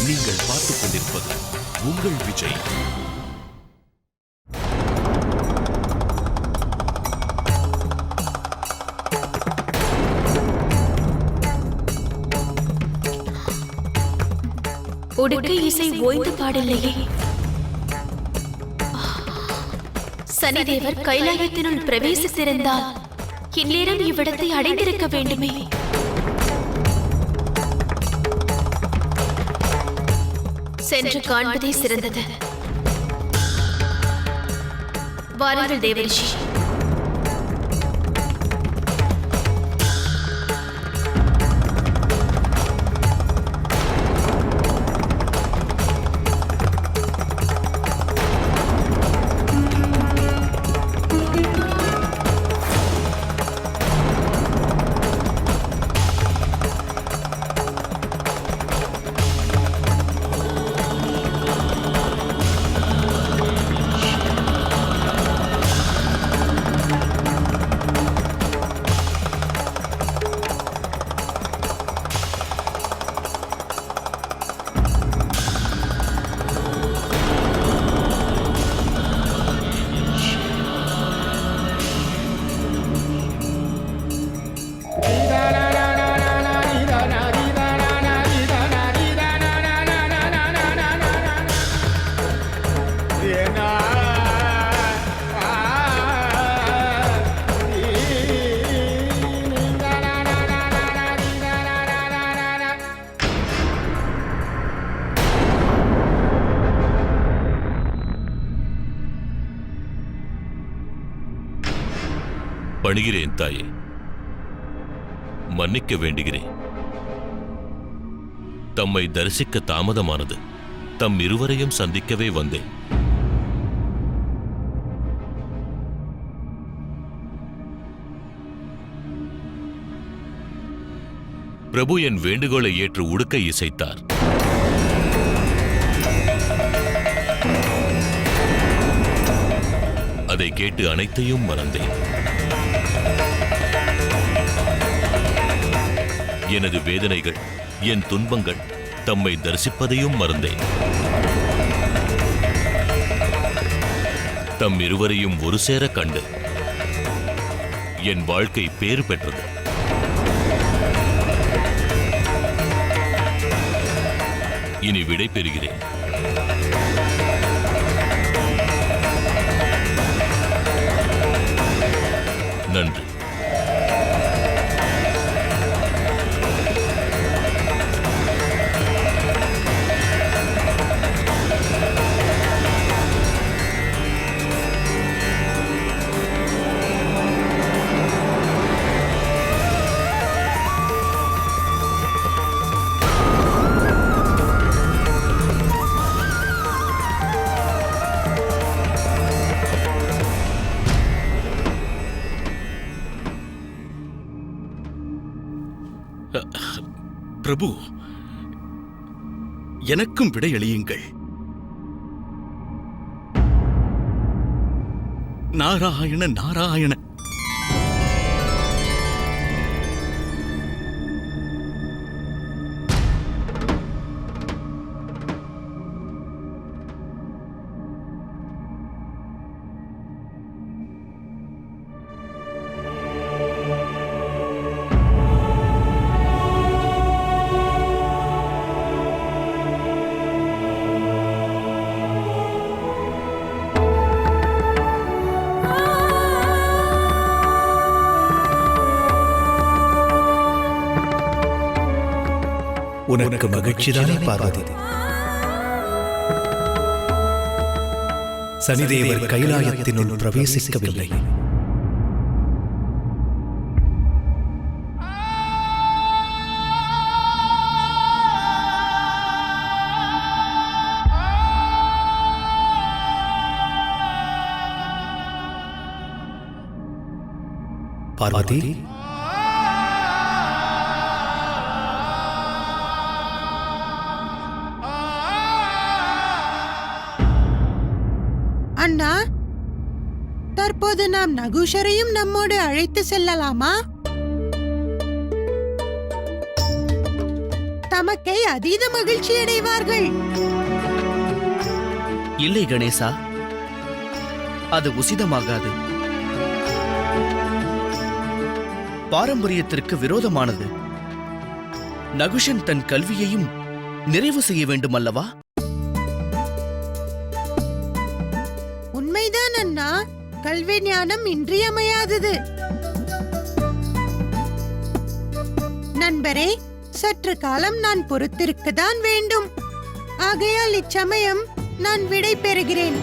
நீங்கள் பார்த்துக் கொண்டிருப்பது உங்கள் விஜய். உடுக்கை இசை ஓய்ந்து பாடில்லையே. சனிதேவர் கைலாயத்தினுள் பிரவேசித்திருந்தால் இந்நேரம் இவ்விடத்தை அடைந்திருக்க வேண்டுமே. சென்று காண்பதே சிறந்தது. வாருங்கள் தேவரிஷி. பணிகிறேன் தாயே, மன்னிக்க வேண்டுகிறேன். தம்மை தரிசிக்க தாமதமானது. தம் இருவரையும் சந்திக்கவே வந்தேன். பிரபு என் வேண்டுகோளை ஏற்று உடுக்கை இசைத்தார். அதை கேட்டு அனைத்தையும் மறந்தேன். எனது வேதனைகள், என் துன்பங்கள், தம்மை தரிசிப்பதையும் மறந்தேன். தம் இருவரையும் ஒரு சேர கண்டு என் வாழ்க்கை பேறு பெற்றது. இனி விடை பெறுகிறேன். நன்றி. பிரபு, எனக்கும் விடையளியுங்கள். நாராயண நாராயண. உனக்கு மகிழ்ச்சிதானே பார்வதி? சனிதேவர் கைலாயத்தினுள் பிரவேசிக்கவில்லை. பார்வதி, அண்ணா, தற்போது நாம் நகுஷரையும் நம்மோடு அழைத்து செல்லலாமா? தமக்கை அதீத மகிழ்ச்சி அடைவார்கள். இல்லை கணேசா, அது உசிதமாகாது. பாரம்பரியத்திற்கு விரோதமானது. நகுஷன் தன் கல்வியையும் நிறைவு செய்ய வேண்டும் அல்லவா? உண்மைதான் அண்ணா, கல்வி ஞானம் இன்றியமையாதது. நண்பரே, சற்று காலம் நான் பொறுத்திருக்கத்தான் வேண்டும். ஆகையால் இச்சமயம் நான் விடை பெறுகிறேன்.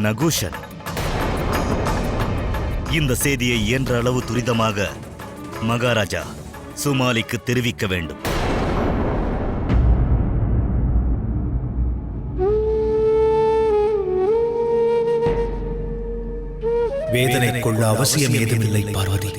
நகுஷன், இந்த செய்தியை இயன்ற அளவு துரிதமாக மகாராஜா சுமாலிக்கு தெரிவிக்க வேண்டும். வேதனை கொள்ள அவசியம் ஏதுமில்லை பார்வதி.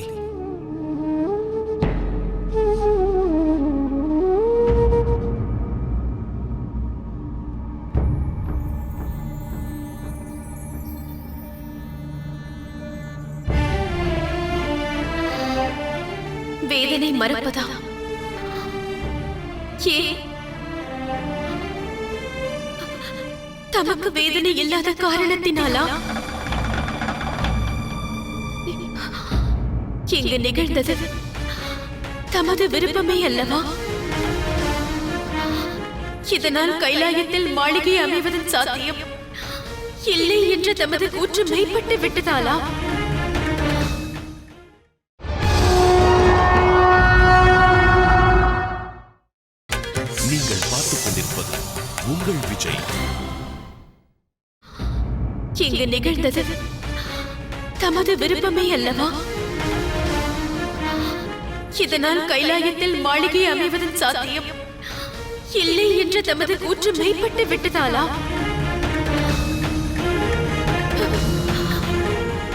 வேதனை மறப்பதா? ஏன்? தமக்கு வேதனை இல்லாத காரணத்தினாலா? இங்கு நிகழ்ந்தது தமது விருப்பமே அல்லவா? இதனால் கைலாயத்தில் மாளிகை அமைவதன் சாத்தியம் இல்லை என்ற தமது கூற்று மெய்ப்பட்டு விட்டதாலா? நீங்கள் பார்த்துக் கொண்டிருப்பது உங்கள் விஜய். இங்கு நிகழ்ந்தது தமது விருப்பமே அல்லவா? இதனால் கைலாயத்தில் மாளிகை அமைவதன் சாத்தியம் இல்லை என்ற தமது கூற்று மெய்ப்பட்டு விட்டதாலா?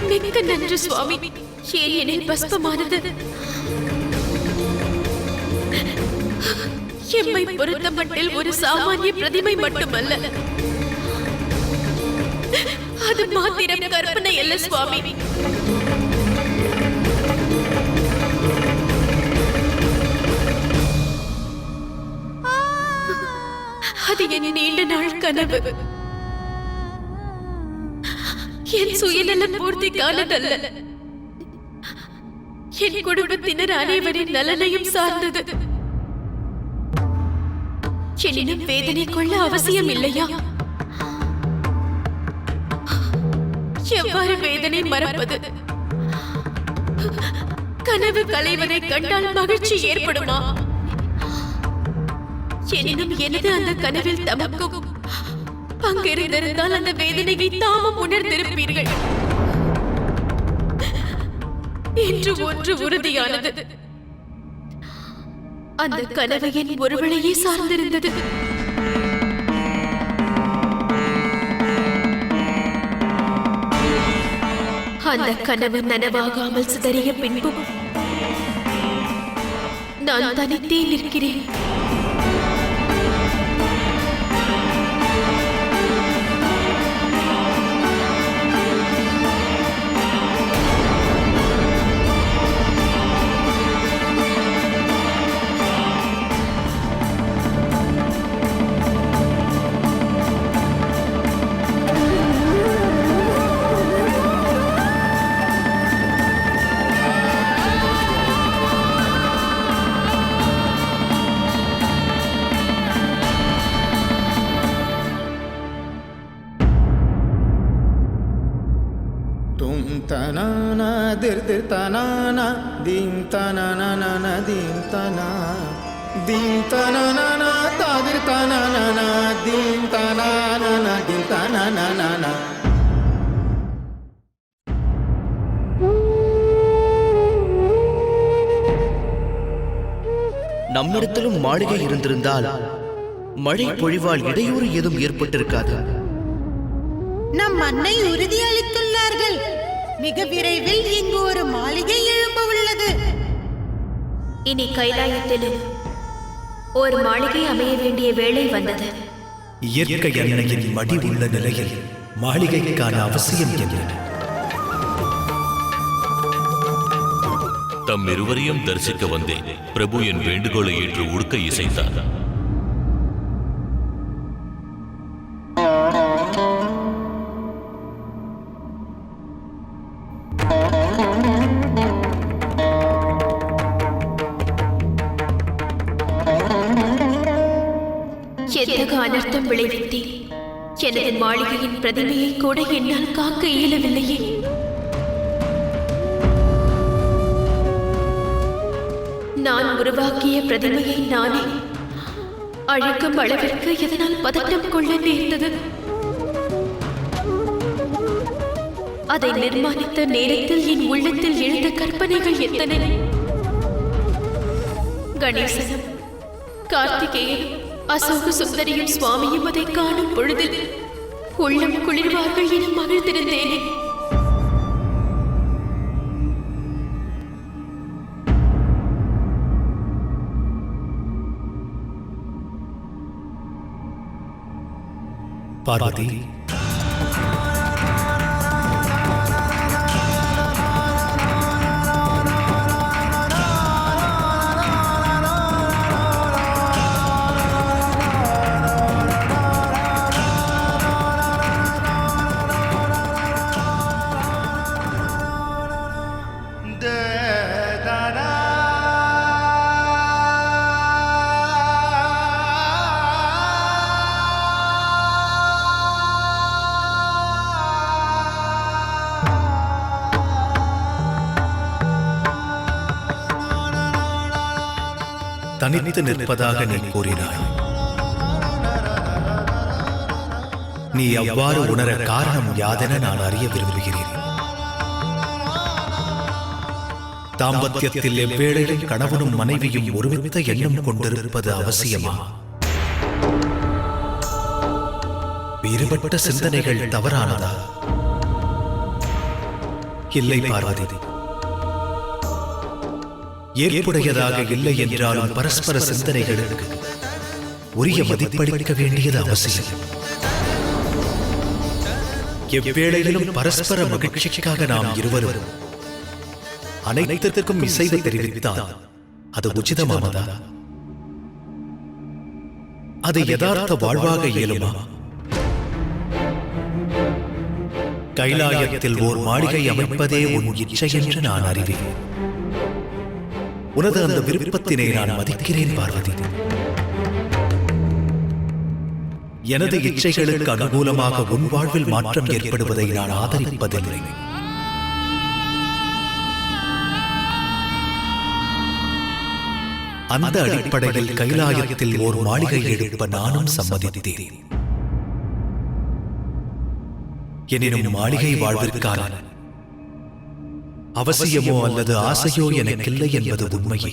மிக்க நன்று சுவாமி. ஏன் எனில் பஸ்பமானது எம்மை பொறுத்தமட்டில் ஒரு சாமானிய பிரதிமை மட்டுமல்ல, அது மாத்திரம் கற்பனை அல்ல சுவாமி. அது என் நீண்ட நாள் கனவு. என் சுயநல பூர்த்திக்கானதல்ல, என் குடும்பத்தினர் அனைவரின் நலனையும் சார்ந்தது. எனினும் வேதனை கொள்ள அவசியம் இல்லையா? எவ்வாறு வேதனை மறப்பது? கனவு கலைவதை கண்டால் மகிழ்ச்சி ஏற்படுமா? எனினும் எனது அந்த கனவில் தமக்கும் பங்கிருந்திருந்தால் அந்த வேதனையை தாமும் உணர்ந்திருப்பீர்கள். இன்று ஒன்று உறுதியானது, அந்த கனவு என் ஒருவளையே சார்ந்திருந்தது. அந்த கனவு நனவாகாமல் சிதறிய பின்பும் நான் தனித்தே நிற்கிறேன். तनाना दिर दिर तनाना दीम तनाना दीम तना दीम तनाना तादिर तनाना दीम तनाना दीम तनाना நம்மிடத்திலும் மாளிகை இருந்திருந்தால் மழை பொழிவால் இடையூறு ஏதும் ஏற்பட்டிருக்காது. நம் அன்னை உறுதியளித்துள்ளார்கள். மிக விரைவில் இங்கு ஒரு மாளிகை எழும்ப உள்ளது. இனி கைலாயத்திலும் ஒரு மாளிகை அமைய வேண்டிய வேளை வந்தது. இயற்கை அன்னையின் மடி உள்ள நிலையில் மாளிகைக்கான அவசியம் என்ன? தம் இருவரையும் தரிசிக்க வந்தேன். பிரபு என் வேண்டுகோளை ஏற்று உடுக்க இசைத்தார். எத்தகு அனர்த்தம் விளைவித்தேன். எனது மாளிகையின் பிரதிமையை கூட என்னால் காக்க இயலவில்லையே. நான் உருவாக்கிய பிரதிமையை நானே அழிக்கும் அளவிற்கு எதனால் பதட்டம் கொள்ள நேர்ந்தது? அதை நிர்மாணித்த நேரத்தில் என் உள்ளத்தில் எழுந்த கற்பனைகள் எத்தனை! கணேசனும் கார்த்திகேயனும் அசோக சுந்தரியும் சுவாமியும் அதை காணும் பொழுதில் உள்ளம் குளிர்வார்கள் என மகிழ்ந்திருந்தேனே. பார்வதி, தனித்து நிற்பதாக நீ கூறினாய். நீ அவ்வாறு உணர காரணம் யாதென நான் அறிய விரும்புகிறேன். தாம்பத்தியத்தில் எவ்வேளையும் கணவனும் மனைவியும் ஒருமித்த எண்ணம் கொண்டிருப்பது அவசியமா? வேறுபட்ட சிந்தனைகள் தவறானதா? இல்லை பார்வதி, ஏற்புடையதாக இல்லை என்றாலும் பரஸ்பர சிந்தனைகளுக்கு உரிய மதிப்பளிக்க வேண்டியது அவசியம். எவ்வேளையிலும் பரஸ்பர மகிழ்ச்சிக்காக நாம் இருவரும் அனைத்திற்கும் இசைவு தெரிவித்தால் அது உச்சிதமானதா? அது யதார்த்த வாழ்வாக இயலுமா? கைலாயத்தில் ஓர் மாளிகை அமைப்பதே உன் இச்சை என்று நான் அறிவேன். உனது அந்த விருப்பத்தினை நான் மதிக்கிறேன் பார்வதி. எனது இச்சைகளுக்கு அனுகூலமாக உன் வாழ்வில் மாற்றம் ஏற்படுவதை நான் ஆதரிப்பதில்லை. அந்த அடிப்படையில் கைலாயத்தில் ஓர் மாளிகை எழுப்ப நானும் சம்மதித்தேன். எனினும் மாளிகை வாழ்விற்கான அவசியமோ அல்லது ஆசையோ எனக்கில்லை என்பது உண்மையே.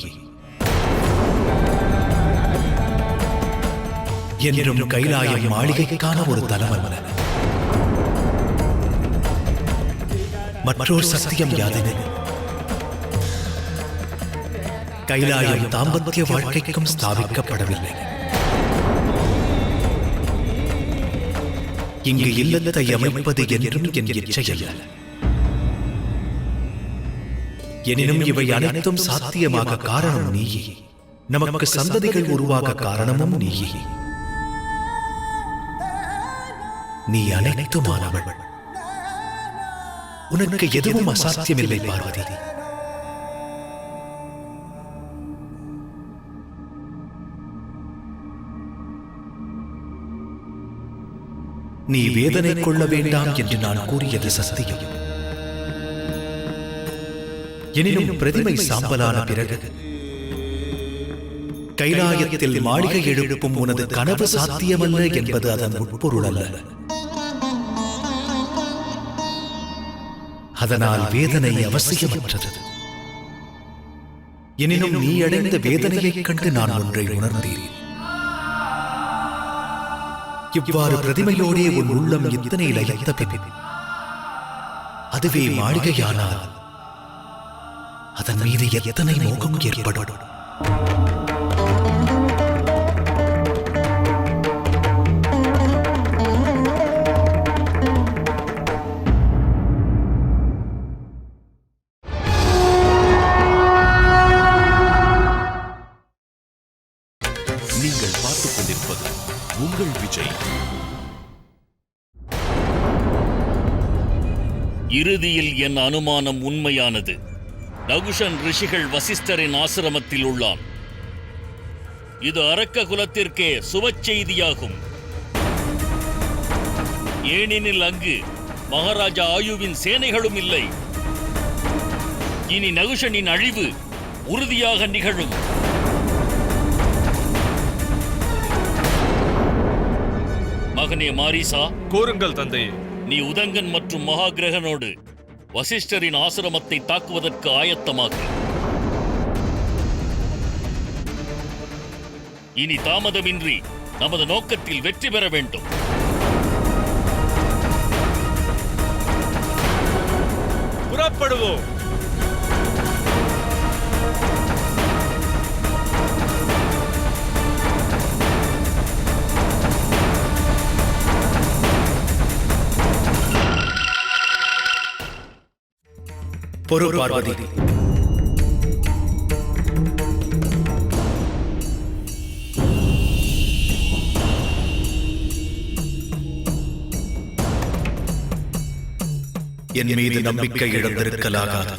என்றும் கைலாயம் மாளிகைக்கான ஒரு தலமல்ல. மற்றொரு சத்தியம் யாதெனில் கைலாயம் தாம்பத்திய வாழ்க்கைக்கும் ஸ்தாபிக்கப்படவில்லை. இங்கு இல்லத்தை அமைப்பது என்றும் என் இச்சையல்ல. எனினும் இவை அனைத்தும் சாத்தியமாக காரணம் நீயே. நமக்கு சந்ததிகள் உருவாக காரணமும் நீயே. நீ அனைத்துமானவள். உனக்கு எதுவும் அசாத்தியமில்லை பார்வதி. நீ வேதனை கொள்ள வேண்டாம் என்று நான் கூறியது சத்தியம். எனினும் பிரதிமை சாம்பலான பிறகு கைலாயத்தில் மாளிகை எழுப்பும் உனது கனவு சாத்தியமல்ல என்பது அதன் உட்பொருள் அல்ல. அதனால் வேதனை அவசியமற்றது. எனினும் நீ அடைந்த வேதனையைக் கண்டு நான் ஒன்றை உணர்ந்தேன். இவ்வாறு பிரதிமையோடே உன் உள்ளம் இத்தனை லயித்த பின் அதுவே மாளிகையானால் அதன் மீது எத்தனை மோகம் ஏற்படும். நீங்கள் பார்த்துக் கொண்டிருப்பது உங்கள் விஜய். இறுதியில் என் அனுமானம் உண்மையானது. நகுஷன் ரிஷிகள் வசிஷ்டரின் ஆசிரமத்தில் உள்ளான். இது அரக்க குலத்திற்கே சுபச் செய்தியாகும். ஏனெனில் அங்கு மகாராஜா ஆயுவின் சேனைகளும் இல்லை. இனி நகுஷனின் அழிவு உறுதியாக நிகழும். மகனே மாரிசா, கூறுங்கள் தந்தையே. நீ உதங்கன் மற்றும் மகாகிரகனோடு வசிஷ்டரின் ஆசிரமத்தை தாக்குவதற்கு ஆயத்தமாக. இனி தாமதமின்றி நமது நோக்கத்தில் வெற்றி பெற வேண்டும். புறப்படுவோம். பொறு பார்வதி. என் மீது நம்பிக்கை இழந்திருக்கலாகாது.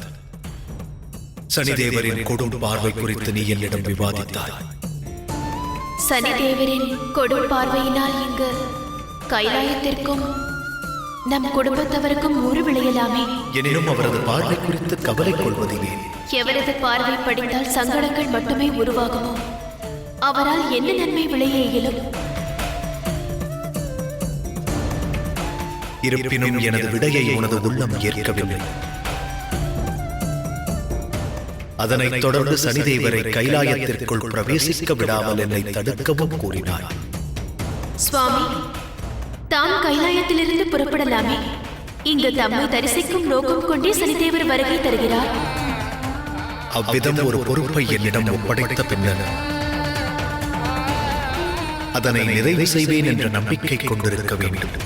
சனிதேவரின் கொடும் பார்வை குறித்து நீ என்னிடம் விவாதித்தாய். சனிதேவரின் கொடும் பார்வையினால் இங்கு கைலாயத்திற்கும் நம் குடும்பத்தவருக்கும் ஊறு விளையலாமே. எனினும் அவரது பார்வை குறித்து கவலை கொள்வதிலே எவரது பார்வை படித்தால் சங்கடங்கள் மட்டுமே உருவாகுமோ அவரால் என்ன நன்மை விளைய இயலும்? இருப்பினும் எனது விடையை உனது உள்ளம் ஏற்கவில்லை. அதனைத் தொடர்ந்து சனிதேவரை கைலாயத்திற்குள் பிரவேசிக்க விடாமல் என்னை தடுக்கவும் கூறினார். சுவாமி, தாம் கைலாயத்திலிருந்து புறப்படலாமே. இங்கு தம்மை தரிசிக்கும் நோக்கம் கொண்டே சனிதேவர் வருகை தருகிறார். அவ்விதம் ஒரு பொறுப்பை என்னிடம் ஒப்படைத்த பின்னர் அதனை நிறைவு செய்வேன் என்ற நம்பிக்கை கொண்டிருக்க வேண்டும்.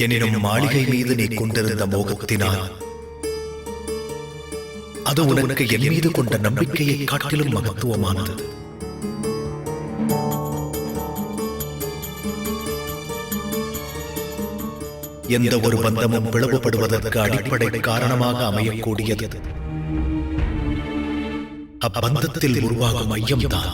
எனினும் மாளிகை மீது நீ கொண்டிருந்த மோகத்தினால் அது உனக்கு என் மீது கொண்ட நம்பிக்கையை காட்டிலும் மகத்துவமானது. எந்த ஒரு பந்தமும் பிளவுபடுவதற்கு அடிப்படை காரணமாக அமையக்கூடியது அப்பந்தத்தில் உருவாகும் ஐயம்தான்.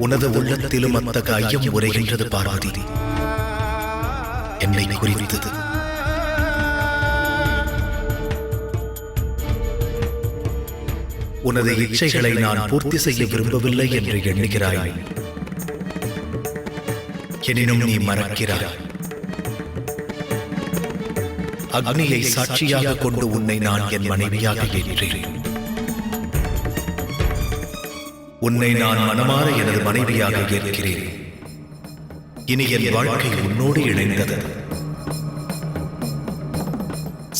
உனது உள்ளத்திலும் அத்தகைய ஐயம் உரைகின்றது பார்வதி. என்னை குறித்தது. உனது இச்சைகளை நான் பூர்த்தி செய்ய விரும்பவில்லை என்று எண்ணுகிறாய். எனினும் நீ மறக்கிறாய். அக்னியை சாட்சியாக கொண்டு உன்னை நான் என் மனைவியாக ஏற்றேன். உன்னை நான் மனமாற எனது மனைவியாக ஏற்கிறேன். இனி என் வாழ்க்கை உன்னோடு இணைந்தது.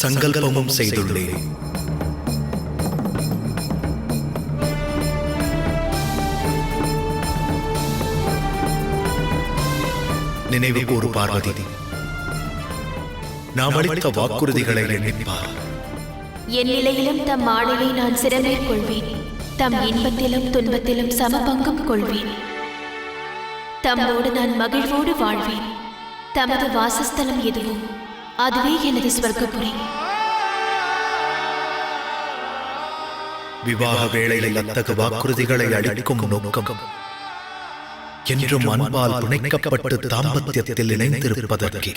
சங்கல்பமும் செய்துள்ளேன். நினைவு கூறு பார்வதி, நாம் அளித்த வாக்குறுதிகளை எண்ணிப்பார். என் நிலையிலும் தம் ஆணையை நான் சிறமேற்கொள்வேன். தம் இன்பத்திலும் துன்பத்திலும் சமபங்கம் கொள்வேன். தம்மோடு நான் மகிழ்வோடு வாழ்வேன். தமது வாசஸ்தலம் எதுவோ அதுவே எனது ஸ்வர்க்கபுரி. விவாக வேளையில் அத்தகு வாக்குறுதிகளை அளிக்கும் நோக்கம் என்றும் அன்பால் பிணைக்கப்பட்டு தாம்பத்தியத்தில் இணைந்திருப்பதற்கு,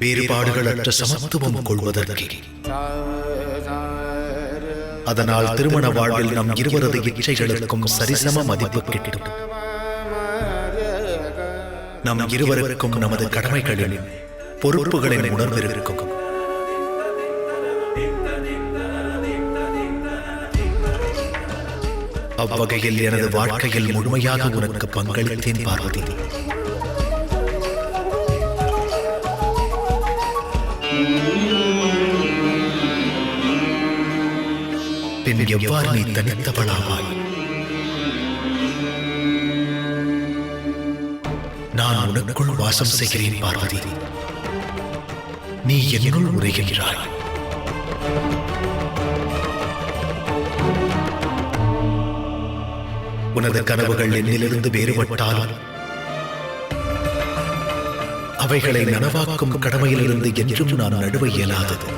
வேறுபாடுகளற்ற சமத்துவம் கொள்வதற்கு. அதனால் திருமண வாழ்வில் நம் இருவரது இச்சைகளுக்கும் சரிசம மதிப்பு கிட்டும். நம் இருவருக்கும் நமது கடமைகளின் பொறுப்புகளின் உணர்வு இருக்கும். அவ்வகையில் எனது வாழ்க்கையில் முழுமையாக உனக்கு பங்களித்தேன் பார்வதி. பின் எவ்வாறு நீ தனித்தவளாவாய்? நான் உனக்குள் வாசம் செய்கிறேன் பார்வதி. நீ என்னுள் உரைகின்றாய். உனது கனவுகள் என்னிலிருந்து வேறுபட்டால் அவைகளை நனவாக்கும் கடமையிலிருந்து என்றும் நான் நழுவ இயலாதது.